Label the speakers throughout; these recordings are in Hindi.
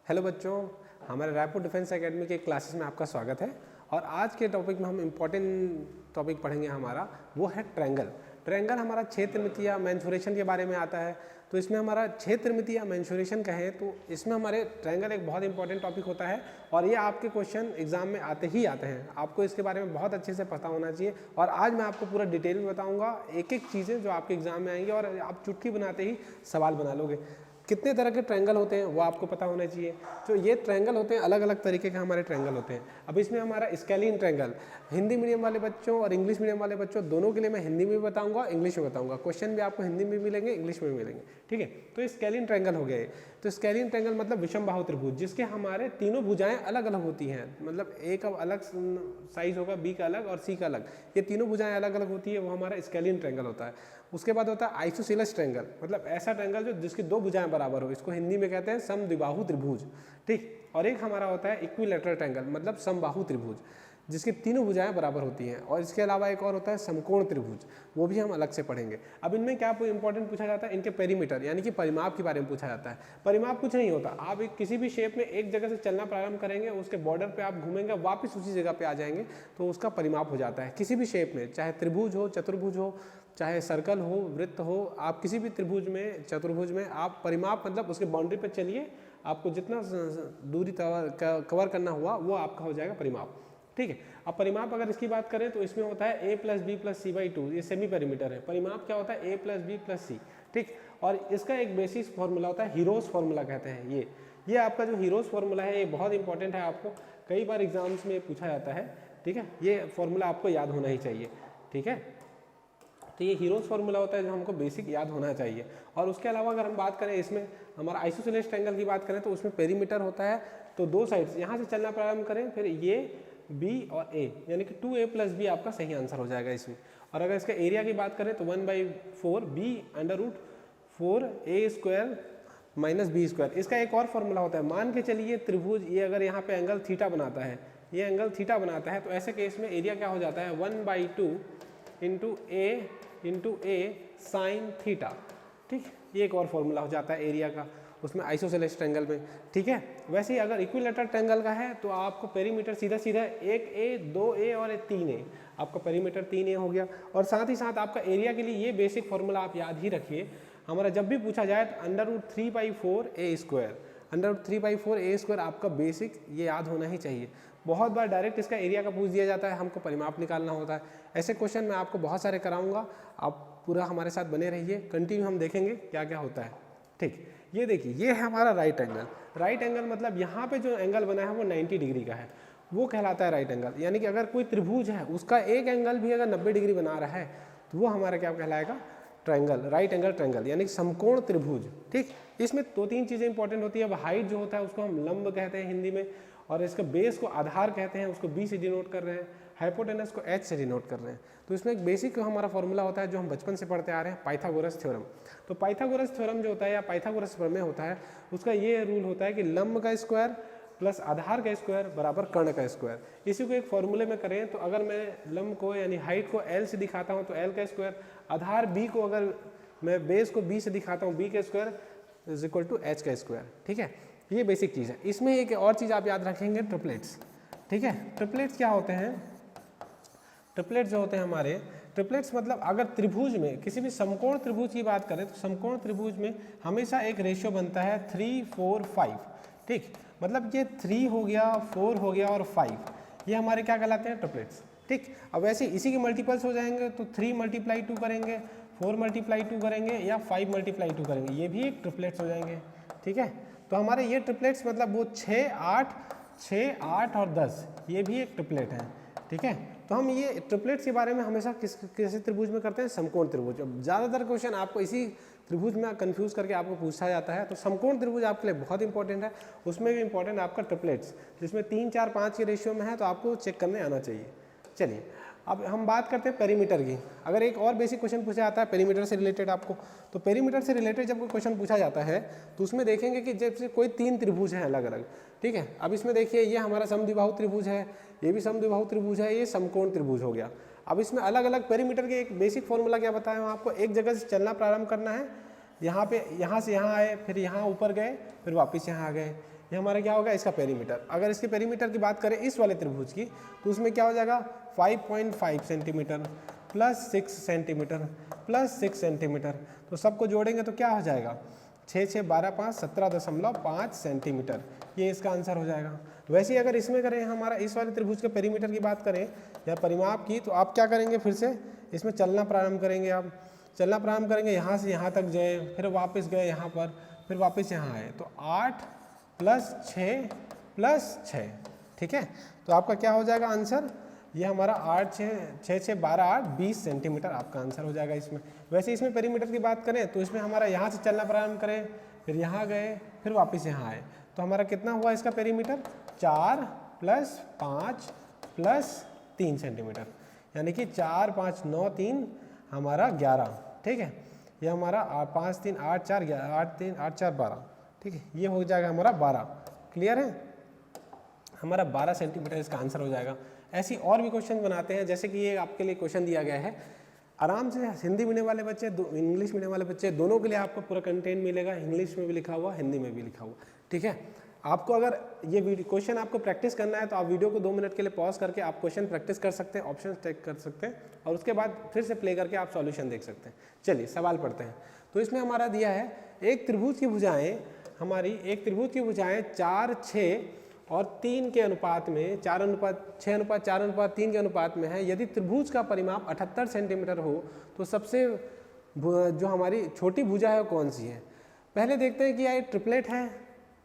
Speaker 1: हेलो बच्चों, हमारे रायपुर डिफेंस एकेडमी के क्लासेस में आपका स्वागत है। और आज के टॉपिक में हम इम्पोर्टेंट टॉपिक पढ़ेंगे हमारा, वो है ट्रायंगल। ट्रायंगल हमारा क्षेत्रमिति या मेंसुरेशन के बारे में आता है। तो इसमें हमारा क्षेत्रमिति या मेंसुरेशन कहें तो इसमें हमारे ट्रायंगल एक बहुत इंपॉर्टेंट टॉपिक होता है और ये आपके क्वेश्चन एग्जाम में आते ही आते हैं। आपको इसके बारे में बहुत अच्छे से पता होना चाहिए और आज मैं आपको पूरा डिटेल में बताऊँगा एक एक चीज़ें जो आपके एग्जाम में आएंगी और आप चुटकी बनाते ही सवाल बना लोगे। कितने तरह के ट्रायंगल होते हैं वो आपको पता होना चाहिए। तो ये ट्रायंगल होते हैं, अलग अलग तरीके के हमारे ट्रायंगल होते हैं। अब इसमें हमारा स्केलिन ट्रायंगल, हिंदी मीडियम वाले बच्चों और इंग्लिश मीडियम वाले बच्चों दोनों के लिए मैं हिंदी में भी बताऊंगा, इंग्लिश में बताऊंगा। क्वेश्चन भी आपको हिंदी में मिलेंगे, इंग्लिश में मिलेंगे, ठीक है। तो स्केलिन ट्रायंगल हो गया ये। तो स्केलिन ट्रायंगल मतलब विषम बाहु त्रिभुज, जिसके हमारे तीनों भुजाएं अलग अलग होती हैं। मतलब ए का अलग साइज होगा, बी का अलग और सी का अलग, ये तीनों भुजाएं अलग अलग होती है, वो हमारा स्केलिन ट्रायंगल होता है। उसके बाद होता है आइसोसेलेस ट्रायंगल, मतलब ऐसा ट्रायंगल जो जिसकी दो भुजाएं बराबर हो, इसको हिंदी में कहते हैं समद्विबाहु त्रिभुज, ठीक। और एक हमारा होता है इक्विलैटरल ट्रायंगल, मतलब समबाहु त्रिभुज, जिसकी तीनों भुजाएं बराबर होती हैं। और इसके अलावा एक और होता है समकोण त्रिभुज, वो भी हम अलग से पढ़ेंगे। अब इनमें क्या इंपॉर्टेंट पूछा जाता है, इनके पेरीमीटर यानी कि परिमाप के बारे में पूछा जाता है। परिमाप कुछ नहीं होता, आप किसी भी शेप में एक जगह से चलना प्रारंभ करेंगे, उसके बॉर्डर पे आप घूमेंगे, वापस उसी जगह पे आ जाएंगे, तो उसका परिमाप हो जाता है। किसी भी शेप में, चाहे त्रिभुज हो, चतुर्भुज हो, चाहे सर्कल हो, वृत्त हो, आप किसी भी त्रिभुज में, चतुर्भुज में आप परिमाप मतलब उसके बाउंड्री पर चलिए, आपको जितना दूरी कवर करना हुआ वो आपका हो जाएगा परिमाप, ठीक है। अब परिमाप अगर इसकी बात करें तो इसमें होता है a + b + c/2, ये सेमी पेरीमीटर है। परिमाप क्या होता है a + b + c, ठीक। और इसका एक बेसिक फॉर्मूला होता है, हीरोज फॉर्मूला कहते हैं। ये आपका जो हीरोज फॉर्मूला है ये बहुत इंपॉर्टेंट है, आपको कई बार एग्जाम्स में पूछा जाता है, ठीक है। ये फॉर्मूला आपको याद होना ही चाहिए, ठीक है। तो ये हीरोज फॉर्मूला होता है जो हमको बेसिक याद होना चाहिए। और उसके अलावा अगर हम बात करें इसमें हमारा आइसोसेलेस ट्रायंगल की बात करें तो उसमें पेरीमीटर होता है, तो दो साइड्स यहाँ से चलना प्रारंभ करें, फिर ये b और a, यानी कि 2a + b आपका सही आंसर हो जाएगा इसमें। और अगर इसका एरिया की बात करें तो 1/4 b/√4a² - b²। इसका एक और फॉर्मूला होता है, मान के चलिए त्रिभुज ये अगर यहाँ पे एंगल थीटा बनाता है, ये एंगल थीटा बनाता है, तो ऐसे केस में एरिया क्या हो जाता है 1/2 × a sin थीटा, ठीक। ये एक और फॉर्मूला हो जाता है एरिया का उसमें आइसोसेलेस ट्रायंगल में, ठीक है। वैसे ही अगर इक्विलैटरल ट्रायंगल का है तो आपको पेरीमीटर सीधा 1a, 2a और 3a, आपका पेरीमीटर 3a हो गया। और साथ ही साथ आपका एरिया के लिए ये बेसिक फॉर्मूला आप याद ही रखिए, हमारा जब भी पूछा जाए तो √3/4a², √3/4a² आपका बेसिक ये याद होना ही चाहिए। बहुत बार डायरेक्ट इसका एरिया का पूछ दिया जाता है, हमको परिमाप निकालना होता है। ऐसे क्वेश्चन मैं आपको बहुत सारे कराऊंगा, आप पूरा हमारे साथ बने रहिए, कंटिन्यू हम देखेंगे क्या क्या होता है, ठीक। ये देखिए, ये है हमारा राइट एंगल। राइट एंगल मतलब यहाँ पे जो एंगल बना है वो 90 डिग्री का है, वो कहलाता है राइट एंगल। यानी कि अगर कोई त्रिभुज है उसका एक एंगल भी अगर 90 डिग्री बना रहा है तो वो हमारा क्या कहलाएगा, ट्रायंगल, राइट एंगल ट्रायंगल, यानी कि समकोण त्रिभुज, ठीक। इसमें 2-3 चीज़ें इंपॉर्टेंट होती है। अब हाइट जो होता है उसको हम लंब कहते हैं हिंदी में, और इसका बेस को आधार कहते हैं, उसको b से डिनोट कर रहे हैं, हाइपोटेनस को h से डिनोट कर रहे हैं। तो इसमें एक बेसिक हमारा फॉर्मूला होता है जो हम बचपन से पढ़ते आ रहे हैं, पाइथागोरस थ्योरम। तो पाइथागोरस थ्योरम जो होता है या पाइथागोरस प्रमेय होता है, उसका ये रूल होता है कि लंब का स्क्वायर प्लस आधार का स्क्वायर बराबर कर्ण का स्क्वायर। इसी को एक फॉर्मूले में करें तो अगर मैं लंब को यानी हाइट को l से दिखाता हूँ तो l का स्क्वायर, आधार b को अगर मैं बेस को b से दिखाता हूँ, b का स्क्वायर = h का स्क्वायर, ठीक है। ये बेसिक चीज़ है। इसमें एक और चीज़ आप याद रखेंगे, ट्रिपलेट्स, ठीक है। ट्रिपलेट्स क्या होते हैं, ट्रिपलेट्स जो होते हैं हमारे, ट्रिपलेट्स मतलब अगर त्रिभुज में किसी भी समकोण त्रिभुज की बात करें तो समकोण त्रिभुज में हमेशा एक रेशियो बनता है 3, 4, 5, ठीक। मतलब ये 3 हो गया, 4 हो गया और 5, ये हमारे क्या कहलाते हैं, ट्रिपलेट्स, ठीक। अब वैसे इसी के मल्टीपल्स हो जाएंगे तो 3 × 2 करेंगे, 4 × 2 करेंगे या 5 × 2 करेंगे, ये भी एक ट्रिपलेट्स हो जाएंगे, ठीक है। तो हमारे ये ट्रिपलेट्स मतलब वो 6, 8 और 10, ये भी एक ट्रिपलेट है, ठीक है। तो हम ये ट्रिपलेट्स के बारे में हमेशा किसी त्रिभुज में करते हैं, समकोण त्रिभुज। अब ज़्यादातर क्वेश्चन आपको इसी त्रिभुज में कंफ्यूज करके आपको पूछा जाता है, तो समकोण त्रिभुज आपके लिए बहुत इंपॉर्टेंट है। उसमें भी इंपॉर्टेंट आपका ट्रिपलेट्स, जिसमें 3, 4, 5 के रेशियो में है, तो आपको चेक करने आना चाहिए। चलिए अब हम बात करते हैं पेरीमीटर की। अगर एक और बेसिक क्वेश्चन पूछा जाता है पेरीमीटर से रिलेटेड आपको, तो पेरीमीटर से रिलेटेड जब कोई क्वेश्चन पूछा जाता है तो उसमें देखेंगे कि जैसे कोई 3 त्रिभुज हैं अलग अलग, ठीक है। अब इसमें देखिए ये हमारा समद्विबाहु त्रिभुज है, ये भी समद्विबाहु त्रिभुज है, ये समकोण त्रिभुज हो गया। अब इसमें अलग अलग पेरीमीटर के एक बेसिक फॉर्मूला क्या बताया हूँ आपको, एक जगह से चलना प्रारंभ करना है, यहाँ से यहाँ आए, फिर यहाँ ऊपर गए, फिर वापस यहाँ आ गए, ये हमारा क्या होगा, इसका पेरीमीटर। अगर इसके पेरीमीटर की बात करें इस वाले त्रिभुज की, तो उसमें क्या हो जाएगा 5.5 centimetre plus 6 centimetre plus 6 centimetre, तो सबको जोड़ेंगे तो क्या हो जाएगा 6 6 12 5 17.5 सेंटीमीटर, ये इसका आंसर हो जाएगा। वैसे ही अगर इसमें करें हमारा इस वाले त्रिभुज के पेरीमीटर की बात करें या परिमाप की, तो आप क्या करेंगे, फिर से इसमें चलना प्रारंभ करेंगे। आप चलना प्रारंभ करेंगे, यहाँ से यहाँ तक गए, फिर वापस गए यहाँ पर, फिर वापस यहाँ आए, तो 8 + 6 + 6, ठीक है। तो आपका क्या हो जाएगा आंसर, ये हमारा 8 6 6 12 8 20 सेंटीमीटर आपका आंसर हो जाएगा इसमें। वैसे इसमें पेरीमीटर की बात करें तो इसमें हमारा यहाँ से चलना प्रारंभ करें, फिर यहाँ गए, फिर वापस यहाँ आए, तो हमारा कितना हुआ इसका पेरीमीटर 4 + 5 + 3 सेंटीमीटर, यानी कि 4 5 9 3 हमारा 11, ठीक है। ये हमारा 5 3 8 4 8 3 8 4 12, ठीक है। ये हो जाएगा हमारा 12, क्लियर है, हमारा 12 सेंटीमीटर इसका आंसर हो जाएगा। ऐसी और भी क्वेश्चन बनाते हैं, जैसे कि ये आपके लिए क्वेश्चन दिया गया है, आराम से हिंदी मीडियम वाले बच्चे, इंग्लिश मीडियम वाले बच्चे, दोनों के लिए आपको पूरा कंटेंट मिलेगा, इंग्लिश में भी लिखा हुआ, हिंदी में भी लिखा हुआ, ठीक है। आपको अगर ये क्वेश्चन आपको प्रैक्टिस करना है तो आप वीडियो को 2 मिनट के लिए पॉज करके आप क्वेश्चन प्रैक्टिस कर सकते हैं, ऑप्शन चेक कर सकते हैं, और उसके बाद फिर से प्ले करके आप सॉल्यूशन देख सकते हैं। चलिए सवाल पढ़ते हैं। तो इसमें हमारा दिया है एक त्रिभुज की भुजाएं, हमारी एक त्रिभुज की भुजाएं 4 6 और 3 के अनुपात में, 4:6:4:3 के अनुपात में है। यदि त्रिभुज का परिमाप 78 सेंटीमीटर हो तो सबसे जो हमारी छोटी भुजा है वो कौन सी है। पहले देखते हैं कि क्या ये ट्रिपलेट है,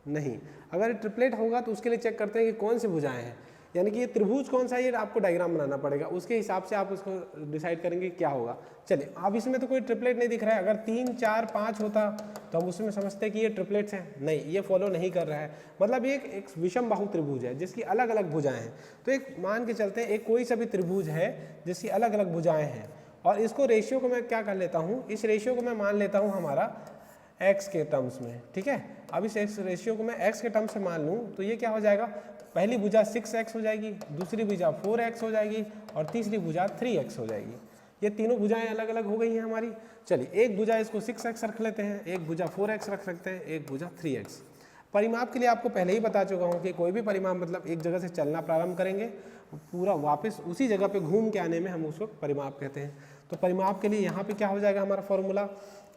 Speaker 1: नहीं। अगर ये ट्रिपलेट होगा तो उसके लिए चेक करते हैं कि कौन सी भुजाएं हैं, यानी कि ये त्रिभुज कौन सा है, ये आपको डायग्राम बनाना पड़ेगा, उसके हिसाब से आप उसको डिसाइड करेंगे क्या होगा। चलिए, अब इसमें तो कोई ट्रिपलेट नहीं दिख रहा है। अगर 3 4 5 होता तो हम उसमें समझते हैं कि ये ट्रिपलेट्स हैं, नहीं, ये फॉलो नहीं कर रहा है। मतलब ये एक विषम बाहु त्रिभुज है जिसकी अलग अलग भुजाएं हैं। तो एक मान के चलते हैं, एक कोई सा भी त्रिभुज है जिसकी अलग अलग भुजाएं हैं, और इसको रेशियो को मैं क्या कर लेता हूँ, इस रेशियो को मैं मान लेता हूँ हमारा x के टर्म्स में, ठीक है। अब इस x रेशियो को मैं x के टर्म्स से मान लूँ तो ये क्या हो जाएगा, पहली भुजा 6x हो जाएगी, दूसरी भुजा 4x हो जाएगी, और तीसरी भुजा 3x हो जाएगी। ये तीनों भुजाएं अलग अलग हो गई हैं हमारी। चलिए, एक भुजा इसको 6x रख लेते हैं, एक भुजा 4x रख सकते हैं, एक भुजा 3x। परिमाप के लिए आपको पहले ही बता चुका हूँ कि कोई भी परिमाप मतलब एक जगह से चलना प्रारंभ करेंगे, पूरा वापस उसी जगह पे घूम के आने में हम उसको परिमाप कहते हैं। तो परिमाप के लिए यहाँ पे क्या हो जाएगा हमारा फॉर्मूला,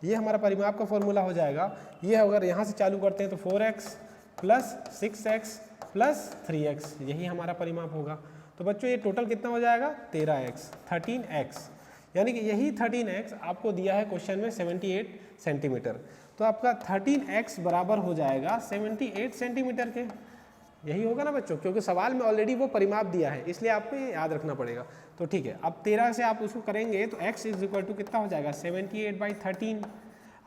Speaker 1: ये हमारा परिमाप का फॉर्मूला हो जाएगा, ये अगर यहाँ से चालू करते हैं तो 4x + 6x + 3x, यही हमारा परिमाप होगा। तो बच्चों ये टोटल कितना हो जाएगा 13x, यानी कि यही 13x आपको दिया है क्वेश्चन में 78 सेंटीमीटर। तो आपका 13x बराबर हो जाएगा 78 सेंटीमीटर के, यही होगा ना बच्चों, क्योंकि सवाल में ऑलरेडी वो परिमाप दिया है, इसलिए आपको ये याद रखना पड़ेगा। तो ठीक है, अब 13 से आप उसको करेंगे तो x = कितना हो जाएगा 78/13।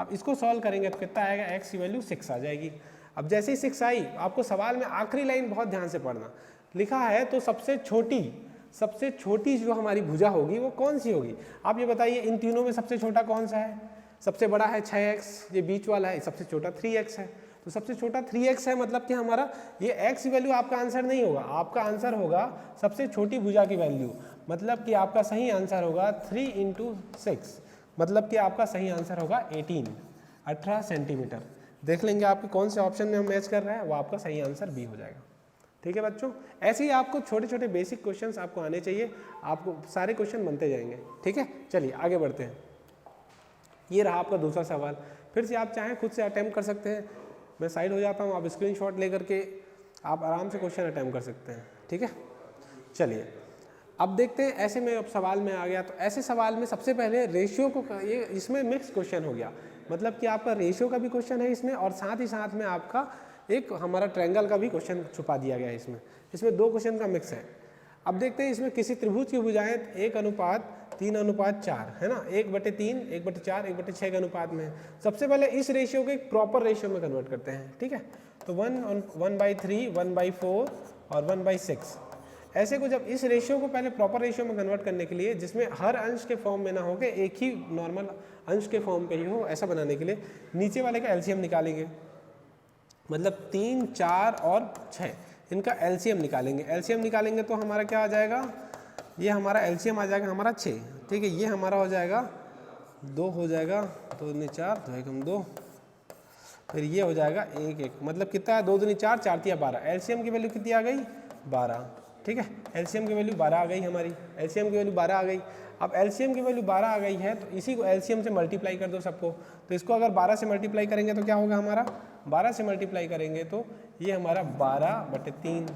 Speaker 1: अब इसको सॉल्व करेंगे तो कितना आएगा, x की वैल्यू 6 आ जाएगी। अब जैसे ही 6 आई, आपको सवाल में आखिरी लाइन बहुत ध्यान से पढ़ना, लिखा है तो सबसे छोटी जो हमारी भुजा होगी वो कौन सी होगी। आप ये बताइए, इन तीनों में सबसे छोटा कौन सा है, सबसे बड़ा है 6x, ये बीच वाला है सबसे छोटा 3x है। तो सबसे छोटा 3x है, मतलब कि हमारा ये x की वैल्यू आपका आंसर नहीं होगा, आपका आंसर होगा सबसे छोटी भुजा की वैल्यू, मतलब कि आपका सही आंसर होगा 3 × 6, मतलब कि आपका सही आंसर होगा 18 सेंटीमीटर। देख लेंगे आपके कौन से ऑप्शन में हम मैच कर रहे हैं, वो आपका सही आंसर बी हो जाएगा। ठीक है बच्चों, ऐसे ही आपको छोटे छोटे बेसिक क्वेश्चंस आपको आने चाहिए, आपको सारे क्वेश्चन बनते जाएंगे। ठीक है, चलिए आगे बढ़ते हैं। ये रहा आपका दूसरा सवाल, फिर से आप चाहें खुद से अटैम्प्ट कर सकते हैं। मैं साइड हो जाता हूँ, आप स्क्रीनशॉट लेकर के आप आराम से क्वेश्चन अटैम्प्ट कर सकते हैं। ठीक है, चलिए अब देखते हैं। ऐसे में अब सवाल में आ गया, तो ऐसे सवाल में सबसे पहले रेशियो को, ये इसमें मिक्स क्वेश्चन हो गया, मतलब कि आपका रेशियो का भी क्वेश्चन है इसमें, और साथ ही साथ में आपका एक हमारा ट्रायंगल का भी क्वेश्चन छुपा दिया गया है इसमें दो क्वेश्चन का मिक्स है। अब देखते हैं इसमें किसी त्रिभुज की भुजाएं 1:3:4 है ना, 1/3, 1/4, 1/6 के अनुपात में है। सबसे पहले इस रेशियो को एक प्रॉपर रेशियो में कन्वर्ट करते हैं। ठीक है, तो 1/3, 1/4 और 1/6, ऐसे को जब इस रेशियो को पहले प्रॉपर रेशियो में कन्वर्ट करने के लिए, जिसमें हर अंश के फॉर्म में ना हो के एक ही नॉर्मल अंश के फॉर्म पे ही हो, ऐसा बनाने के लिए नीचे वाले का एलसीएम निकालेंगे, मतलब 3, 4 और 6 इनका एलसीएम निकालेंगे। एलसीएम निकालेंगे तो हमारा क्या आ जाएगा, ये हमारा एलसीएम आ जाएगा हमारा 6। ठीक है, ये हमारा हो जाएगा 2 हो जाएगा, 2 × 4, 2 × 2, फिर ये हो जाएगा 1 1, मतलब कितना है 2 दूनी 4, 4 तिया 12। एलसीएम की वैल्यू कितनी आ गई 12, ठीक है। एलसीएम की वैल्यू 12 आ गई हमारी, एलसीएम की वैल्यू 12 आ गई। अब एलसीएम की वैल्यू 12 आ गई है तो इसी को एलसीएम से मल्टीप्लाई कर दो सबको। तो इसको अगर 12 से मल्टीप्लाई करेंगे तो क्या होगा हमारा, 12 से मल्टीप्लाई करेंगे तो ये हमारा 12/3,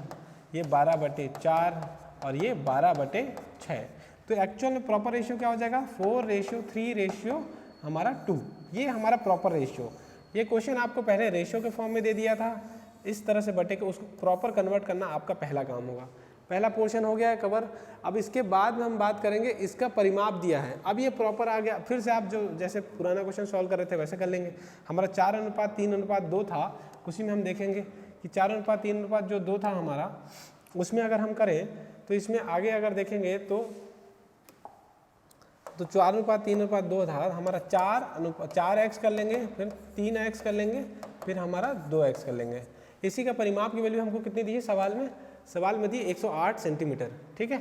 Speaker 1: ये 12/4 और ये 12/6। तो एक्चुअल में प्रॉपर रेशियो क्या हो जाएगा 4:3 हमारा 2, ये हमारा प्रॉपर रेशियो। ये क्वेश्चन आपको पहले रेशियो के फॉर्म में दे दिया था, इस तरह से बटे के उसको प्रॉपर कन्वर्ट करना आपका पहला काम होगा। पहला पोर्शन हो गया है कवर। अब इसके बाद में हम बात करेंगे इसका परिमाप दिया है। अब ये प्रॉपर आ गया, फिर से आप जो जैसे पुराना क्वेश्चन सॉल्व कर रहे थे वैसे कर लेंगे। हमारा 4:3:2 था, उसी में हम देखेंगे कि 4:3:2 जो 2 था हमारा, उसमें अगर हम करें तो इसमें आगे अगर देखेंगे तो 4:3:2 था हमारा, 4x कर लेंगे, फिर 3x कर लेंगे, फिर हमारा 2x कर लेंगे। इसी का परिमाप की वैल्यू हमको कितनी दी है सवाल में दी 108 सेंटीमीटर, ठीक है।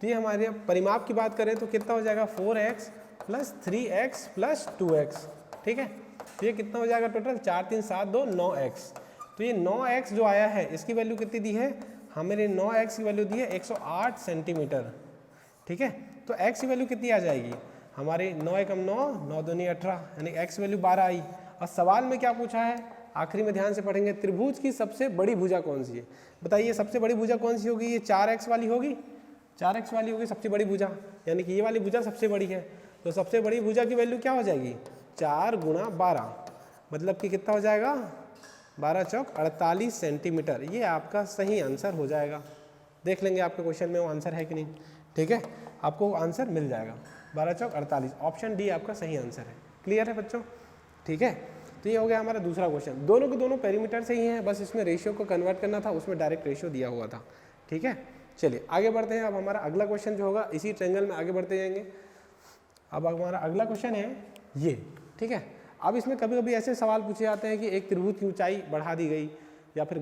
Speaker 1: तो ये हमारे परिमाप की बात करें तो कितना हो जाएगा 4x + 3x + 2x, ठीक है। तो ये कितना हो जाएगा टोटल 4 3 7 2 9x। तो ये 9x जो आया है इसकी वैल्यू कितनी दी है हमें, 9x की वैल्यू दी है 108 सेंटीमीटर, ठीक है। तो x की वैल्यू कितनी आ जाएगी हमारी 9 × 9 9 दूनी 18, यानी x वैल्यू 12 आई। और सवाल में क्या पूछा है आखिरी में ध्यान से पढ़ेंगे, त्रिभुज की सबसे बड़ी भुजा कौन सी है, बताइए सबसे बड़ी भुजा कौन सी होगी, ये 4x वाली होगी, 4x वाली होगी सबसे बड़ी भुजा, यानी कि ये वाली भुजा सबसे बड़ी है। तो सबसे बड़ी भुजा की वैल्यू क्या हो जाएगी 4 × 12, मतलब कि कितना हो जाएगा 12 चौक 48 सेंटीमीटर। ये आपका सही आंसर हो जाएगा। देख लेंगे आपके क्वेश्चन में वो आंसर है कि नहीं, ठीक है, आपको आंसर मिल जाएगा 12 चौक 48, ऑप्शन डी आपका सही आंसर है। क्लियर है बच्चों, ठीक है। तो ये हो गया हमारा दूसरा क्वेश्चन, दोनों के दोनों पेरीमीटर से ही हैं, बस इसमें रेशियो को कन्वर्ट करना था, उसमें डायरेक्ट रेशियो दिया हुआ था, ठीक है। चलिए आगे बढ़ते हैं। अब हमारा अगला क्वेश्चन जो होगा इसी ट्रायंगल में आगे बढ़ते जाएंगे। अब हमारा अगला क्वेश्चन है ये, ठीक है। अब इसमें कभी कभी ऐसे सवाल पूछे जाते हैं कि एक त्रिभुज की ऊंचाई बढ़ा दी गई, या फिर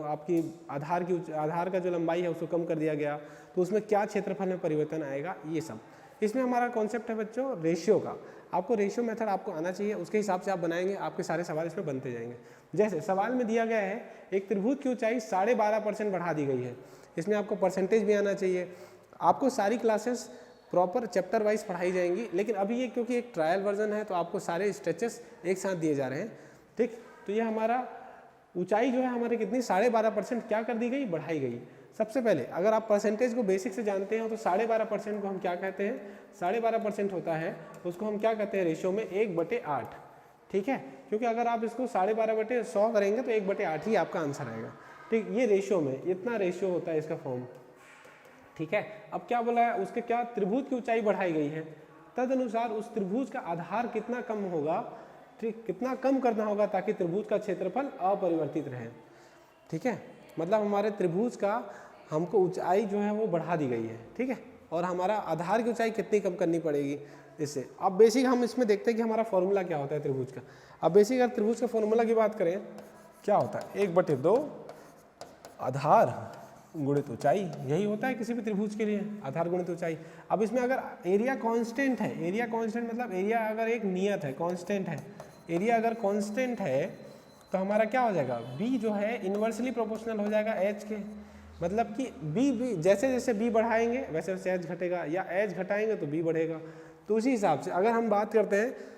Speaker 1: आपकी आधार का जो लंबाई है उसको कम कर दिया गया, तो उसमें क्या क्षेत्रफल में परिवर्तन आएगा, ये सब। इसमें हमारा कॉन्सेप्ट है बच्चों रेशियो का। आपको रेशियो मेथड आपको आना चाहिए, उसके हिसाब से आप बनाएंगे, आपके सारे सवाल इसमें बनते जाएंगे। जैसे सवाल में दिया गया है एक त्रिभुज की ऊंचाई 12.5% बढ़ा दी गई है, इसमें आपको परसेंटेज भी आना चाहिए। आपको सारी क्लासेस प्रॉपर चैप्टर वाइज पढ़ाई जाएंगी, लेकिन अभी ये क्योंकि एक ट्रायल वर्जन है तो आपको सारे स्ट्रेचेस एक साथ दिए जा रहे हैं, ठीक। तो ये हमारा ऊंचाई जो है हमारे कितनी 12.5% क्या कर दी गई, बढ़ाई गई। सबसे पहले अगर आप परसेंटेज को बेसिक से जानते हैं तो 12.5% को हम क्या कहते हैं, 12.5% होता है उसको हम क्या कहते हैं रेशियो में 1/8, ठीक है। क्योंकि अगर आप इसको 12.5/100 करेंगे तो 1/8 ही आपका आंसर आएगा, ठीक। ये रेशियो में इतना रेशियो होता है इसका फॉर्म, ठीक है। अब क्या बोला है उसके क्या त्रिभुज की ऊंचाई बढ़ाई गई है, तदनुसार उस त्रिभुज का आधार कितना कम होगा, ठीक, कितना कम करना होगा ताकि त्रिभुज का क्षेत्रफल अपरिवर्तित रहे, ठीक है। मतलब हमारे त्रिभुज का हमको ऊंचाई जो है वो बढ़ा दी गई है, ठीक है, और हमारा आधार की ऊंचाई कितनी कम करनी पड़ेगी इससे। अब बेसिक हम इसमें देखते हैं कि हमारा फॉर्मूला क्या होता है त्रिभुज का। अब बेसिक अगर त्रिभुज का फॉर्मूला की बात करें क्या होता है 1/2 आधार गुणित ऊंचाई, यही होता है किसी भी त्रिभुज के लिए, आधार गुणित ऊंचाई। अब इसमें अगर एरिया कांस्टेंट है, एरिया कांस्टेंट मतलब एरिया अगर एक नियत है, कांस्टेंट है, एरिया अगर कांस्टेंट है तो हमारा क्या हो जाएगा b जो है इन्वर्सली प्रोपोर्शनल हो जाएगा h के, मतलब कि b जैसे जैसे b बढ़ाएंगे वैसे वैसे h घटेगा, या h घटाएंगे तो b बढ़ेगा। तो उसी हिसाब से अगर हम बात करते हैं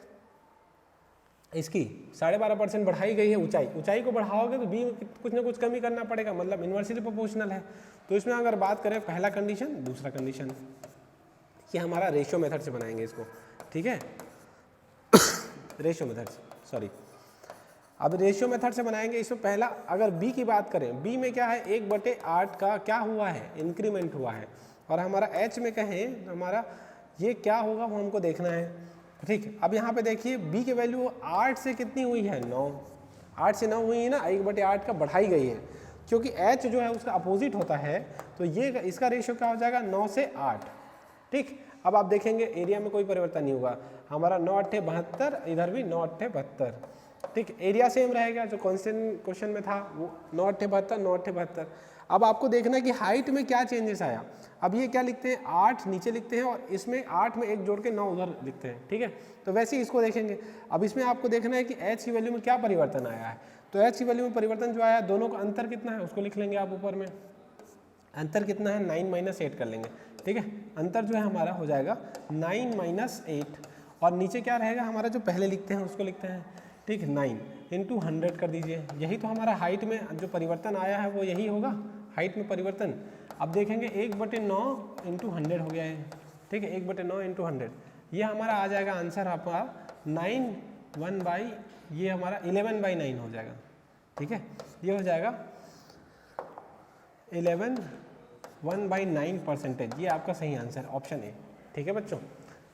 Speaker 1: इसकी 12.5% बढ़ाई गई है ऊंचाई को बढ़ाओगे तो b कुछ ना कुछ कमी करना पड़ेगा, मतलब इन्वर्सली प्रोपोर्शनल है। तो इसमें अगर बात करें पहला कंडीशन, दूसरा कंडीशन, कि हमारा रेशियो मेथड से बनाएंगे इसको, ठीक है, रेशियो मेथड से, सॉरी। अब रेशियो मेथड से बनाएंगे इसमें पहला अगर b की बात करें, b में क्या है 1/8 का क्या हुआ है इंक्रीमेंट हुआ है, और हमारा h में कहें तो हमारा ये क्या होगा वो हमको देखना है, ठीक। अब यहाँ पे देखिए b की वैल्यू 8 से कितनी हुई है 9, 8 से 9 हुई है ना, 1/8 का बढ़ाई गई है, क्योंकि h जो है उसका अपोजिट होता है, तो ये इसका रेशियो क्या हो जाएगा 9 से 8, ठीक। अब आप देखेंगे एरिया में कोई परिवर्तन नहीं होगा, हमारा 9 × 8 = 72, इधर भी 9 × 8 = 72, ठीक, एरिया सेम रहेगा जो कॉन्स्टेंट क्वेश्चन में था वो 9/72 अब आपको देखना है कि हाइट में क्या चेंजेस आया। अब ये क्या लिखते हैं 8 नीचे लिखते हैं और इसमें 8 में 1 जोड़ के 9 उधर लिखते हैं, ठीक है। तो वैसे ही इसको देखेंगे। अब इसमें आपको देखना है कि h की वैल्यू में क्या परिवर्तन आया है। तो h की वैल्यू में परिवर्तन जो आया है, दोनों का अंतर कितना है उसको लिख लेंगे आप ऊपर में। अंतर कितना है 9 - 8 कर लेंगे, ठीक है। अंतर जो है हमारा हो जाएगा 9 - 8 और नीचे क्या रहेगा हमारा जो पहले लिखते हैं उसको लिखते हैं, ठीक है। 9 × 100 कर दीजिए। यही तो हमारा हाइट में जो परिवर्तन आया है वो यही होगा, हाइट में परिवर्तन। अब देखेंगे 1/9 × 100 हो गया है, ठीक है। 1/9 × 100 ये हमारा आ जाएगा आंसर आपका 9 ये हमारा 11/9 हो जाएगा, ठीक है। ये हो जाएगा 1/9%, ये आपका सही आंसर ऑप्शन ए, ठीक है बच्चों।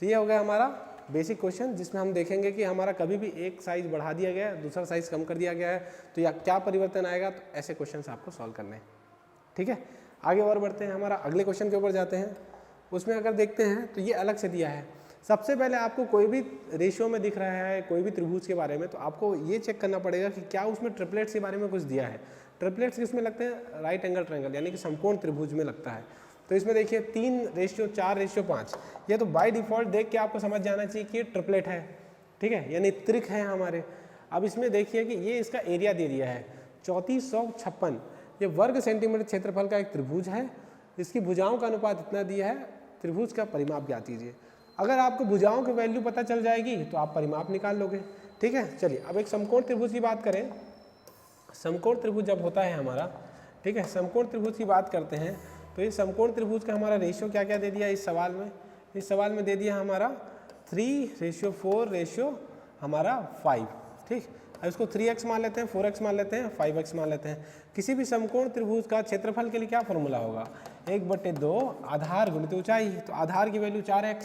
Speaker 1: तो ये हो गया हमारा बेसिक क्वेश्चन जिसमें हम देखेंगे कि हमारा कभी भी एक साइज बढ़ा दिया गया है दूसरा साइज कम कर दिया गया है तो या क्या परिवर्तन आएगा, तो ऐसे क्वेश्चंस आपको सॉल्व करने हैं, ठीक है। आगे और बढ़ते हैं, हमारा अगले क्वेश्चन के ऊपर जाते हैं। उसमें अगर देखते हैं तो ये अलग से दिया है। सबसे पहले आपको कोई भी रेशियो में दिख रहा है कोई भी त्रिभुज के बारे में तो आपको ये चेक करना पड़ेगा कि क्या उसमें ट्रिपलेट्स के बारे में कुछ दिया है। ट्रिपलेट्स किसमें लगते हैं, राइट एंगल ट्रायंगल यानी कि समकोण त्रिभुज में लगता है। तो इसमें देखिए 3:4:5 ये तो बाय डिफॉल्ट देख के आपको समझ जाना चाहिए कि ये ट्रिपलेट है, ठीक है, यानी त्रिक है हमारे। अब इसमें देखिए कि ये इसका एरिया दे दिया है 3456, ये वर्ग सेंटीमीटर क्षेत्रफल का एक त्रिभुज है। इसकी भुजाओं का अनुपात इतना दिया है, त्रिभुज का परिमाप ज्ञात कीजिए। अगर आपको भुजाओं की वैल्यू पता चल जाएगी तो आप परिमाप निकाल लोगे, ठीक है। चलिए अब एक समकोण त्रिभुज की बात करें। समकोण त्रिभुज जब होता है हमारा, ठीक है, समकोण त्रिभुज की बात करते हैं तो ये समकोण त्रिभुज का हमारा रेशियो क्या क्या दे दिया इस सवाल में। इस सवाल में दे दिया हमारा 3:4 हमारा 5, ठीक। अब इसको 3x मान लेते हैं, 4x मान लेते हैं, 5x मान लेते हैं। किसी भी समकोण त्रिभुज का क्षेत्रफल के लिए क्या फॉर्मूला होगा, 1/2 आधार गुणित ऊंचाई। तो आधार की वैल्यू 4x,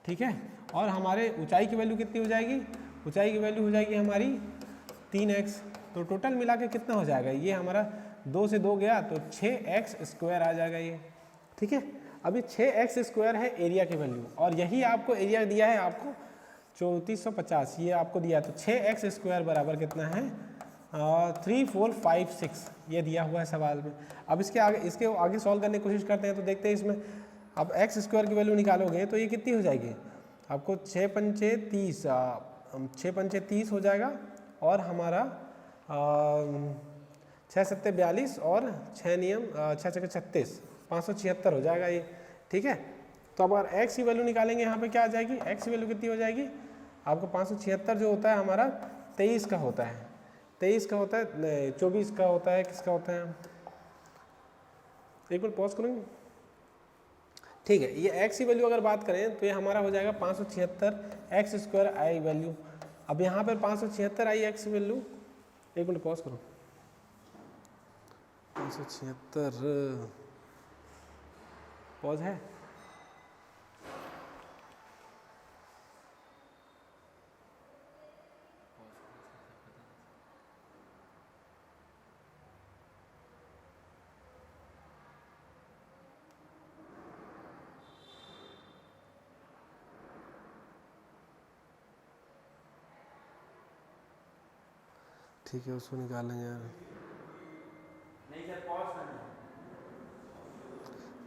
Speaker 1: ठीक है, और हमारे ऊंचाई की वैल्यू कितनी हो जाएगी, ऊंचाई की वैल्यू हो जाएगी हमारी 3x। तो टोटल मिला के कितना हो जाएगा, ये हमारा 2 से 2 गया तो 6x² आ जाएगा ये, ठीक है। अभी 6x² है एरिया की वैल्यू और यही आपको एरिया दिया है आपको 3450 ये आपको दिया। तो 6x² बराबर कितना है 3456 ये दिया हुआ है सवाल में। अब इसके आगे सॉल्व करने की कोशिश करते हैं तो देखते हैं इसमें। अब x² की वैल्यू निकालोगे तो ये कितनी हो जाएगी आपको 6 पंचे 30 हो जाएगा और हमारा 6 7 42 और 6 नियम 6 6 36 576 हो जाएगा ये, ठीक है। तो अब अगर x की वैल्यू निकालेंगे यहाँ पे क्या आ जाएगी, x की वैल्यू कितनी हो जाएगी आपको 576 जो होता है हमारा 23 का होता है, 23 का होता है, 24 का होता है, किसका होता है, एक मिनट पॉज करेंगे, ठीक है। ये x की वैल्यू अगर बात करें तो ये हमारा हो जाएगा 576 x² आई वैल्यू। अब यहाँ पर 576 आई x वैल्यू, एक मिनट पॉज करो, 576 पॉज है, ठीक है उसको निकाल लेंगे यार,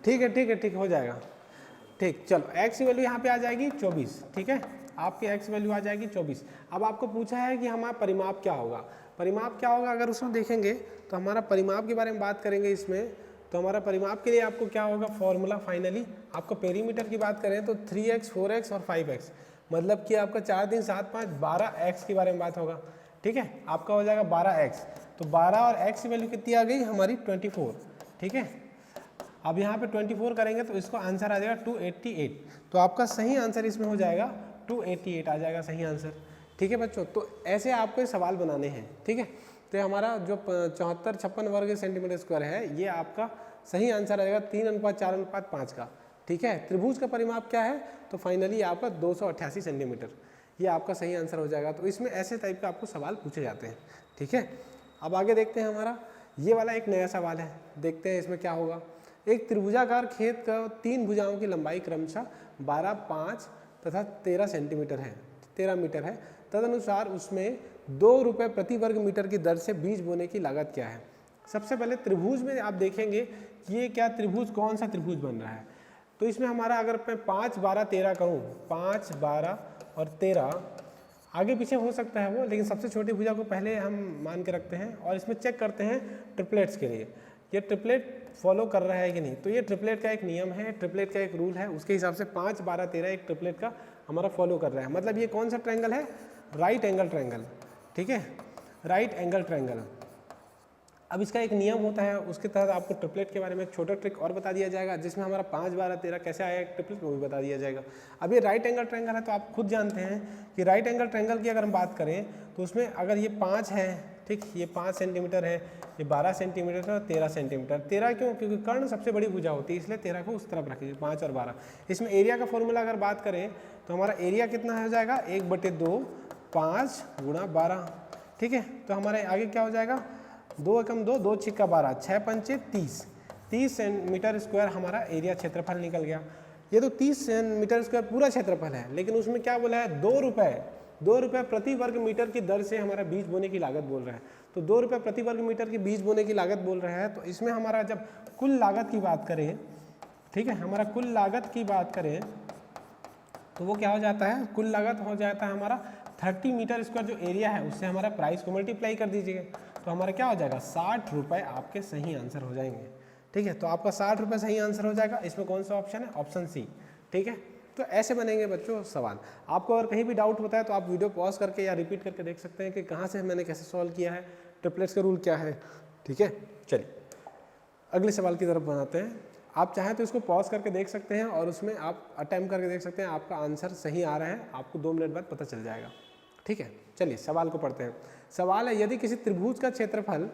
Speaker 1: ठीक है ठीक है ठीक हो जाएगा, ठीक। चलो x की वैल्यू यहाँ पे आ जाएगी 24, ठीक है, आपकी x वैल्यू आ जाएगी 24। अब आपको पूछा है कि हमारा परिमाप क्या होगा, परिमाप क्या होगा अगर उसमें देखेंगे तो हमारा परिमाप के बारे में बात करेंगे इसमें। तो हमारा परिमाप के लिए आपको क्या होगा फॉर्मूला, फाइनली आपको पेरीमीटर की बात करें तो 3x 4x और 5x, मतलब कि आपका 4 3 7 5 12x के बारे में बात होगा, ठीक है। आपका हो जाएगा 12x, तो 12 और x की वैल्यू कितनी आ गई हमारी 24, ठीक है। अब यहाँ पे 24 करेंगे तो इसको आंसर आ जाएगा 288, तो आपका सही आंसर इसमें हो जाएगा 288 आ जाएगा सही आंसर, ठीक है बच्चों। तो ऐसे आपको सवाल बनाने हैं, ठीक है। तो हमारा जो 7456 वर्ग सेंटीमीटर स्क्वायर है ये आपका सही आंसर आएगा 3:4:5 का, ठीक है। त्रिभुज का परिमाप क्या है तो फाइनली आपका 288 सेंटीमीटर, ये आपका सही आंसर हो जाएगा। तो इसमें ऐसे टाइप का आपको सवाल पूछे जाते हैं, ठीक है। अब आगे देखते हैं, हमारा ये वाला एक नया सवाल है, देखते हैं इसमें क्या होगा। एक त्रिभुजाकार खेत का 3 भुजाओं की लंबाई क्रमशः 12, 5 तथा 13 सेंटीमीटर है, 13 मीटर है। तदनुसार उसमें ₹2 प्रति वर्ग मीटर की दर से बीज बोने की लागत क्या है। सबसे पहले त्रिभुज में आप देखेंगे कि ये क्या त्रिभुज, कौन सा त्रिभुज बन रहा है। तो इसमें हमारा अगर मैं 5, 12, 13 कहूँ, 5, 12 और 13 आगे पीछे हो सकता है वो, लेकिन सबसे छोटी भुजा को पहले हम मान के रखते हैं और इसमें चेक करते हैं ट्रिपलेट्स के लिए, ये ट्रिपलेट फॉलो कर रहा है कि नहीं। तो ये ट्रिपलेट का एक नियम है, ट्रिपलेट का एक रूल है, उसके हिसाब से 5, 12, 13 एक ट्रिपलेट का हमारा फॉलो कर रहा है। मतलब ये कौन सा ट्रायंगल है, राइट एंगल ट्रायंगल, ठीक है, राइट एंगल ट्रायंगल। अब इसका एक नियम होता है, उसके तहत आपको ट्रिपलेट के बारे में एक छोटा ट्रिक और बता दिया जाएगा, जिसमें हमारा 5, 12, 13 कैसे आया एक ट्रिपलेट वो भी बता दिया जाएगा। अब ये राइट एंगल ट्रायंगल है, तो आप खुद जानते हैं कि राइट एंगल ट्रायंगल की अगर हम बात करें तो उसमें अगर ये 5 है, ठीक, ये 5 सेंटीमीटर है, ये 12 सेंटीमीटर और 13 सेंटीमीटर। 13 क्यों, क्योंकि कर्ण सबसे बड़ी भुजा होती है, इसलिए 13 को उस तरफ रखिए, 5 और 12। इसमें एरिया का फॉर्मूला अगर बात करें तो हमारा एरिया कितना हो जाएगा, 1/2 5 × 12, ठीक है। तो हमारे आगे क्या हो जाएगा, 2 एकम 2, 2 छिक्का 12, 6 पंचे 30 मीटर स्क्वायर हमारा एरिया क्षेत्रफल निकल गया। ये तो 30 मीटर स्क्वायर पूरा क्षेत्रफल है, लेकिन उसमें क्या बोला है, ₹2 प्रति वर्ग मीटर की दर से हमारा बीज बोने की लागत बोल रहा है। तो ₹2 प्रति वर्ग मीटर की बीज बोने की लागत बोल रहा है। तो इसमें हमारा जब कुल लागत की बात करें, ठीक है, हमारा कुल लागत की बात करें तो वो क्या हो जाता है, कुल लागत हो जाता है हमारा 30 मीटर स्क्वायर जो एरिया है उससे हमारा प्राइस को मल्टीप्लाई कर दीजिएगा, तो हमारा क्या हो जाएगा, ₹60 आपके सही आंसर हो जाएंगे, ठीक है। तो आपका ₹60 सही आंसर हो जाएगा। इसमें कौन सा ऑप्शन है, ऑप्शन सी, ठीक है। तो ऐसे बनेंगे बच्चों सवाल। आपको अगर कहीं भी डाउट होता है तो आप वीडियो पॉज करके या रिपीट करके देख सकते हैं कि कहाँ से मैंने कैसे सॉल्व किया है, ट्रिपलेट्स का रूल क्या है, ठीक है। चलिए अगले सवाल की तरफ बनाते हैं। आप चाहें तो इसको पॉज करके देख सकते हैं और उसमें आप अटेम्प्ट करके देख सकते हैं, आपका आंसर सही आ रहा है, आपको 2 मिनट बाद पता चल जाएगा, ठीक है। चलिए सवाल को पढ़ते हैं। सवाल है, यदि किसी त्रिभुज का क्षेत्रफल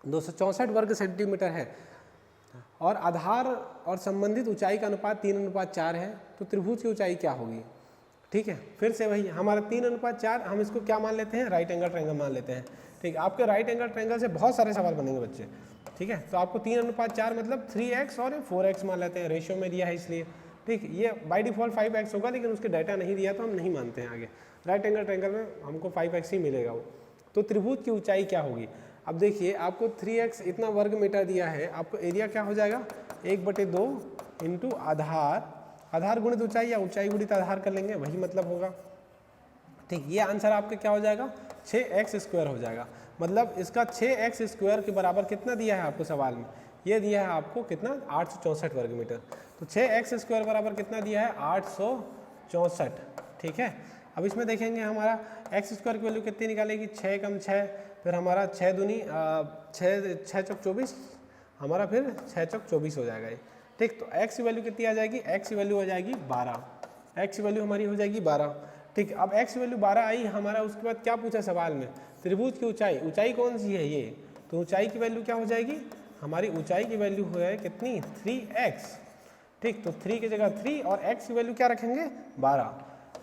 Speaker 1: 264 वर्ग सेंटीमीटर है और आधार और संबंधित ऊंचाई का अनुपात 3:4 है, तो त्रिभुज की ऊंचाई क्या होगी, ठीक है। फिर से वही हमारा 3:4, हम इसको क्या मान लेते हैं, राइट एंगल ट्रायंगल मान लेते हैं, ठीक। आपके राइट एंगल ट्रायंगल से बहुत सारे सवाल बनेंगे बच्चे, ठीक है। तो आपको 3:4 मतलब 3x और 4x मान लेते हैं, रेशियो में दिया है इसलिए, ठीक। ये बाय डिफॉल्ट 5x होगा, लेकिन उसके डाटा नहीं दिया तो हम नहीं मानते हैं आगे। राइट एंगल ट्रायंगल में हमको 5x ही मिलेगा वो। तो त्रिभुज की ऊंचाई क्या होगी। अब देखिए आपको 3x इतना वर्ग मीटर दिया है, आपको एरिया क्या हो जाएगा, 1/2 इंटू आधार गुणित ऊंचाई या ऊंचाई गुणित आधार कर लेंगे, वही मतलब होगा, ठीक। ये आंसर आपका क्या हो जाएगा, 6x² हो जाएगा। मतलब इसका 6x² के बराबर कितना दिया है आपको सवाल में, ये दिया है आपको कितना, 864 वर्ग मीटर। तो 6x² बराबर कितना दिया है, 864, ठीक है। अब इसमें देखेंगे हमारा x² की वैल्यू कितनी निकालेगी, 6 × 6, फिर हमारा 6 दूनी 6 चौक 24, हमारा फिर 6 चौक 24 हो जाएगा ये, ठीक। तो x की वैल्यू कितनी आ जाएगी, x की वैल्यू हो जाएगी 12, x की वैल्यू हमारी हो जाएगी 12, ठीक। अब x की वैल्यू 12 आई हमारा, उसके बाद क्या पूछा सवाल में, त्रिभुज की ऊंचाई कौन सी है ये, तो ऊंचाई की वैल्यू क्या हो जाएगी, हमारी ऊंचाई की वैल्यू हो जाए कितनी, 3x, ठीक। तो 3 की जगह 3 और x की वैल्यू क्या रखेंगे, 12,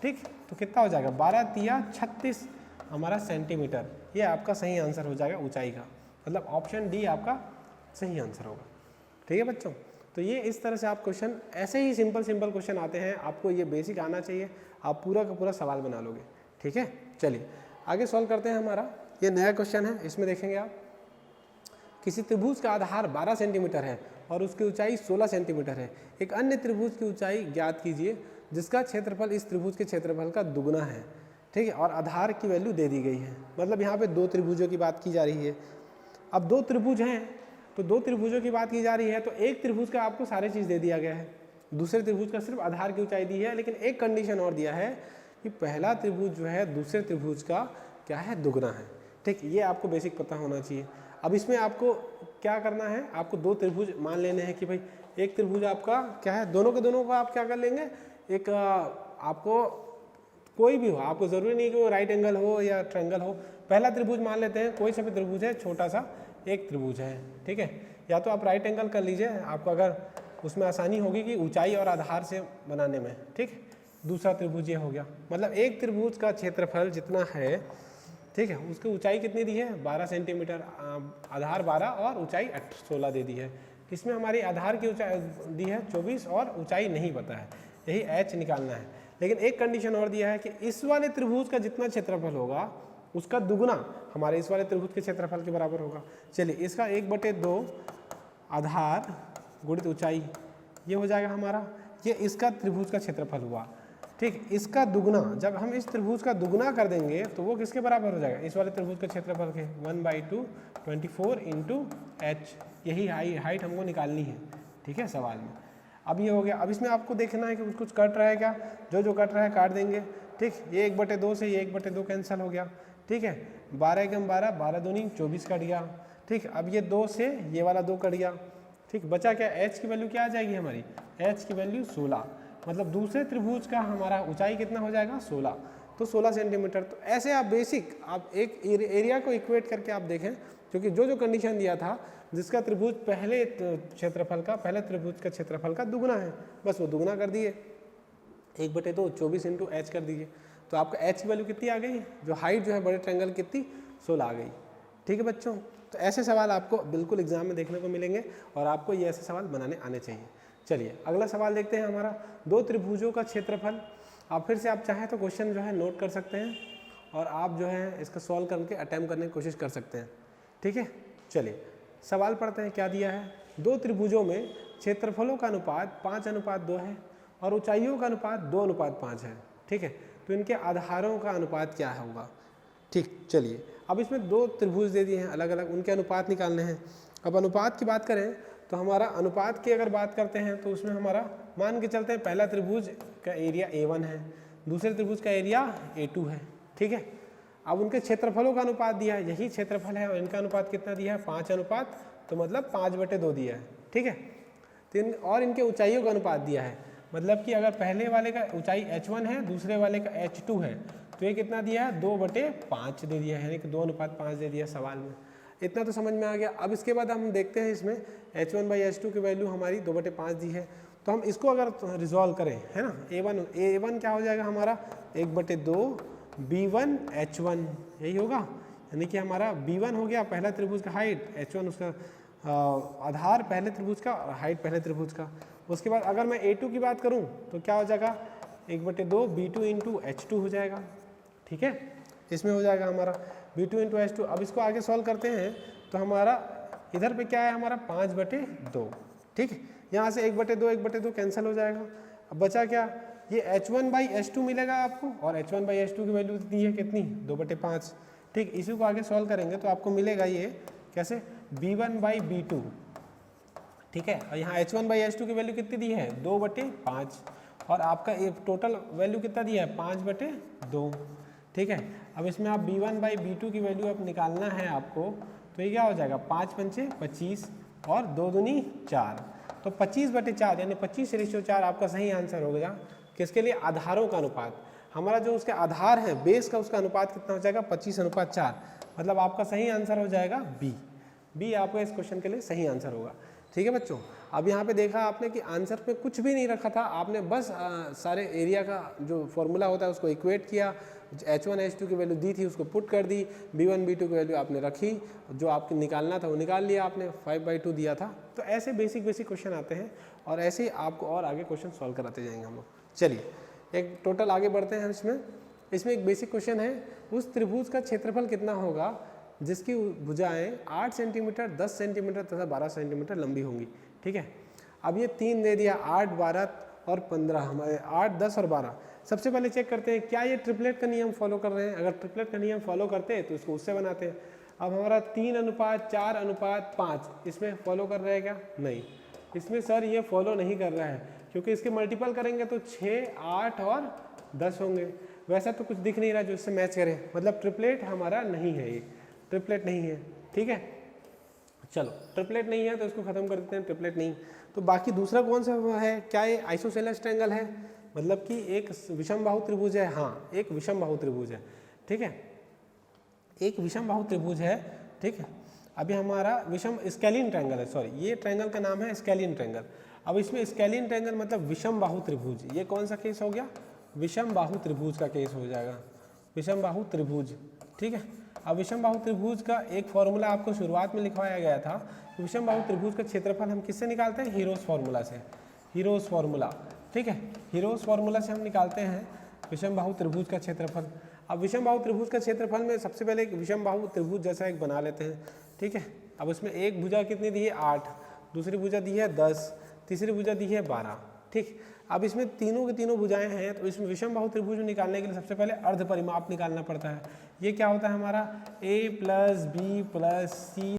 Speaker 1: ठीक। तो कितना हो जाएगा, 12 तिया 36 हमारा सेंटीमीटर। ये आपका सही आंसर हो जाएगा ऊंचाई का, मतलब ऑप्शन डी आपका सही आंसर होगा, ठीक है बच्चों। तो ये इस तरह से आप क्वेश्चन, ऐसे ही सिंपल क्वेश्चन आते हैं, आपको ये बेसिक आना चाहिए, आप पूरा का पूरा सवाल बना लोगे, ठीक है। चलिए आगे सॉल्व करते हैं। हमारा ये नया क्वेश्चन है, इसमें देखेंगे आप, किसी त्रिभुज का आधार 12 सेंटीमीटर है और उसकी ऊंचाई 16 सेंटीमीटर है। एक अन्य त्रिभुज की ऊंचाई ज्ञात कीजिए जिसका क्षेत्रफल इस त्रिभुज के क्षेत्रफल का दुगना है, ठीक है, और आधार की वैल्यू दे दी गई है। मतलब यहाँ पे 2 त्रिभुजों की बात की जा रही है। अब 2 त्रिभुज हैं तो 2 त्रिभुजों की बात की जा रही है, तो एक त्रिभुज का आपको सारे चीज़ दे दिया गया है, दूसरे त्रिभुज का सिर्फ आधार की ऊंचाई दी है, लेकिन एक कंडीशन और दिया है कि पहला त्रिभुज जो है दूसरे त्रिभुज का क्या है, दुगना है, ठीक। ये आपको बेसिक पता होना चाहिए। अब इसमें आपको क्या करना है, आपको 2 त्रिभुज मान लेने हैं कि भाई एक त्रिभुज आपका क्या है, दोनों के दोनों को आप क्या कर लेंगे, एक आपको कोई भी हो, आपको ज़रूरी नहीं कि वो राइट एंगल हो या ट्रायंगल हो, पहला त्रिभुज मान लेते हैं, कोई सा भी त्रिभुज है, छोटा सा एक त्रिभुज है, ठीक है। या तो आप राइट एंगल कर लीजिए, आपको अगर उसमें आसानी होगी कि ऊंचाई और आधार से बनाने में, ठीक। दूसरा त्रिभुज ये हो गया, मतलब एक त्रिभुज का क्षेत्रफल जितना है, ठीक है, उसकी ऊंचाई कितनी दी है, 12 सेंटीमीटर, आधार 12 और ऊंचाई 16 दे दी है। इसमें हमारी आधार की ऊंचाई दी है 24 और ऊंचाई नहीं पता है, यही h निकालना है। लेकिन एक कंडीशन और दिया है कि इस वाले त्रिभुज का जितना क्षेत्रफल होगा उसका दुगुना हमारे इस वाले त्रिभुज के क्षेत्रफल के बराबर होगा। चलिए इसका 1/2 आधार गुणित ऊंचाई, ये हो जाएगा हमारा, ये इसका त्रिभुज का क्षेत्रफल हुआ। ठीक, इसका दुगुना, जब हम इस त्रिभुज का दुगुना कर देंगे तो वो किसके बराबर हो जाएगा, इस वाले त्रिभुज के क्षेत्रफल के 1/2 24 इंटू h, यही हाइट हमको निकालनी है। ठीक है, सवाल में अब ये हो गया। अब इसमें आपको देखना है कि कुछ कट रहा है क्या, जो कट रहा है काट देंगे। ठीक, ये 1/2 से ये 1/2 कैंसिल हो गया। ठीक है, 12 एकम 12, 12 दूनी 24 कट गया। ठीक, अब ये 2 से ये वाला 2 कट गया। ठीक, बचा क्या, h की वैल्यू क्या आ जाएगी हमारी, h की वैल्यू 16, मतलब दूसरे त्रिभुज का हमारा ऊंचाई कितना हो जाएगा 16, तो 16 सेंटीमीटर। तो ऐसे आप बेसिक आप एक एरिया को इक्वेट करके आप देखें, क्योंकि जो कंडीशन दिया था जिसका त्रिभुज पहले त्रिभुज का क्षेत्रफल का दुगुना है, बस वो दुगुना कर दिए, 1/2 24 इंटू h कर दीजिए, तो आपका h की वैल्यू कितनी आ गई, जो हाइट जो है बड़े ट्रायंगल कितनी 16 आ गई। ठीक है बच्चों, तो ऐसे सवाल आपको बिल्कुल एग्जाम में देखने को मिलेंगे और आपको ये ऐसे सवाल बनाने आने चाहिए। चलिए अगला सवाल देखते हैं हमारा, 2 त्रिभुजों का क्षेत्रफल। आप फिर से आप चाहें तो क्वेश्चन जो है नोट कर सकते हैं और आप जो है इसका सॉल्व करके अटैम्प्ट करने की कोशिश कर सकते हैं। ठीक है, चलिए सवाल पढ़ते हैं क्या दिया है। 2 त्रिभुजों में क्षेत्रफलों का अनुपात 5:2 है और ऊंचाइयों का अनुपात 2:5 है। ठीक है, तो इनके आधारों का अनुपात क्या होगा। ठीक, चलिए अब इसमें 2 त्रिभुज दे दिए हैं अलग अलग, उनके अनुपात निकालने हैं। अब अनुपात की बात करें तो हमारा अनुपात की अगर बात करते हैं तो उसमें हमारा मान के चलते हैं, पहला त्रिभुज का एरिया A1 है, दूसरे त्रिभुज का एरिया A2 है। ठीक है, अब उनके क्षेत्रफलों का अनुपात दिया है, यही क्षेत्रफल है और इनका अनुपात कितना दिया है 5:, तो मतलब 5/2 दिया है। ठीक है, तो और इनके ऊंचाइयों का अनुपात दिया है, मतलब कि अगर पहले वाले का ऊंचाई h1 है, दूसरे वाले का h2 है, तो ये कितना दिया है 2/5 दे दिया है, यानी कि 2:5 दे दिया सवाल में। इतना तो समझ में आ गया। अब इसके बाद हम देखते हैं इसमें h1/h2 की वैल्यू हमारी 2/5 दी है, तो हम इसको अगर रिजॉल्व करें, है ना, a1 क्या हो जाएगा हमारा 1/2 b1 h1, यही होगा, यानी कि हमारा b1 हो गया पहला त्रिभुज का हाइट, h1 उसका आधार पहले त्रिभुज का और हाइट पहले त्रिभुज का। उसके बाद अगर मैं a2 की बात करूं तो क्या हो जाएगा 1/2 b2 इंटू h2 हो जाएगा। ठीक है, इसमें हो जाएगा हमारा b2 इंटू h2। अब इसको आगे सॉल्व करते हैं तो हमारा इधर पे क्या है हमारा 5/2। ठीक है, यहाँ से 1/2 कैंसिल हो जाएगा। अब बचा क्या, ये h1/h2 मिलेगा आपको और h1/h2 की वैल्यू दी है कितनी 2/5। ठीक, इसी को आगे सॉल्व करेंगे तो आपको मिलेगा ये कैसे b1/b2। ठीक है, और यहाँ h1/h2 की वैल्यू कितनी दी है 2/5 और आपका ये टोटल वैल्यू कितना दिया है 5/2। ठीक है, अब इसमें आप b1/b2 की वैल्यू अब निकालना है आपको, तो ये क्या हो जाएगा 5 पंचे 25 और 2 दूनी 4, तो 25/4 यानी 25:4 आपका सही आंसर हो गया। किसके लिए, आधारों का अनुपात। हमारा जो उसके आधार है बेस का, उसका अनुपात कितना हो जाएगा 25:4, मतलब आपका सही आंसर हो जाएगा बी आपका इस क्वेश्चन के लिए सही आंसर होगा। ठीक है बच्चों, अब यहाँ पे देखा आपने कि आंसर पे कुछ भी नहीं रखा था, आपने बस सारे एरिया का जो फॉर्मूला होता है उसको इक्वेट किया, h1 h2 की वैल्यू दी थी उसको पुट कर दी, b1 b2 की वैल्यू आपने रखी, जो आपको निकालना था वो निकाल लिया आपने, 5/2 दिया था। तो ऐसे बेसिक क्वेश्चन आते हैं और ऐसे ही आपको और आगे क्वेश्चन सॉल्व कराते जाएंगे हम लोग। चलिए एक टोटल आगे बढ़ते हैं। इसमें एक बेसिक क्वेश्चन है, उस त्रिभुज का क्षेत्रफल कितना होगा जिसकी भुजाएं 8 सेंटीमीटर, 10 सेंटीमीटर तथा 12 सेंटीमीटर लंबी होंगी। ठीक है, अब ये 3 दे दिया, 8, 12 और 15, हमारे 8, 10 और 12। सबसे पहले चेक करते हैं क्या ये ट्रिपलेट का नियम फॉलो कर रहे हैं। अगर ट्रिपलेट का नियम फॉलो करते हैं तो इसको उससे बनाते हैं। अब हमारा 3:4:5 इसमें फॉलो कर रहे हैं क्या, नहीं, इसमें सर ये फॉलो नहीं कर रहा है, क्योंकि इसके मल्टीपल करेंगे तो 6, 8 और 10 होंगे। वैसा तो कुछ दिख नहीं रहा जो इससे मैच करे, मतलब ट्रिपलेट हमारा नहीं है, ये ट्रिपलेट नहीं है। ठीक है, चलो ट्रिपलेट नहीं है तो इसको खत्म कर देते हैं, ट्रिपलेट नहीं। तो बाकी दूसरा कौन सा है, क्या ये आइसोसेलेस ट्रायंगल है, मतलब कि एक विषम बाहु त्रिभुज है। हाँ, एक विषम बाहु त्रिभुज है। ठीक है, एक विषम बाहु त्रिभुज है। ठीक है, अभी हमारा विषम स्केलिन ट्रायंगल है, सॉरी ये ट्रायंगल का नाम है स्केलिन ट्रायंगल। अब इसमें स्केलिन ट्रायंगल मतलब विषम बाहु त्रिभुज, ये कौन सा केस हो गया, विषम बाहु त्रिभुज का केस हो जाएगा, विषम बाहु त्रिभुज। ठीक है, अब विषम बाहु त्रिभुज का एक फॉर्मूला आपको शुरुआत में लिखवाया गया था। विषम बाहु त्रिभुज का क्षेत्रफल हम किससे निकालते हैं, हीरोज फार्मूला से, हीरोज फार्मूला। ठीक है, हीरोज फार्मूला से हम निकालते हैं विषम बाहु त्रिभुज का क्षेत्रफल। अब विषम बाहु त्रिभुज का क्षेत्रफल में सबसे पहले एक विषम बाहु त्रिभुज जैसा एक बना लेते हैं, ठीक है। अब उसमें एक भुजा कितनी दी है 8, दूसरी भुजा दी है 10, तीसरी भुजा दी है 12, ठीक। अब इसमें तीनों की तीनों भुजाएं हैं, तो इसमें विषम बाहु त्रिभुज में निकालने के लिए सबसे पहले अर्ध परिमाप निकालना पड़ता है। ये क्या होता है हमारा a + b + c